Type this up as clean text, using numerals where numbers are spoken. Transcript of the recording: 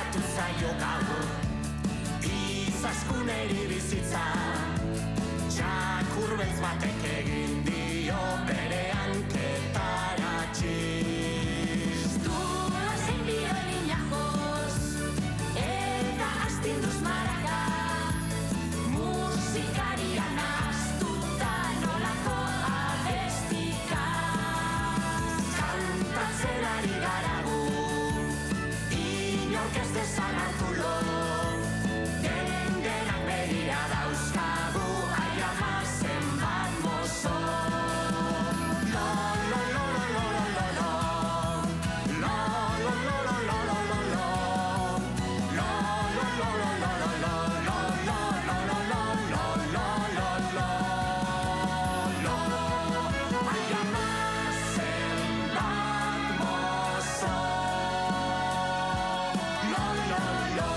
bukatu zaio gaur Izaskuneri bizitza Txakur beltz batek egin dio bere hanketara txiz Dua zein biolina joz eta astinduz maraka Musikaria nahaztuta nolako abestika Kantatzen ari gara gu Inork ez dezan hartu lo Denak begira dauzkagu Ai ama zenbat mozo Lo, lo, lo, lo, lo, lo, lo Lo, lo, lo, lo, lo, lo, lo, lo Lo, lo, lo, lo, lo, lo, lo Lo, lo, lo, lo, lo, lo, lo, lo, lo Ai ama zenbat mozo Lo, lo, lo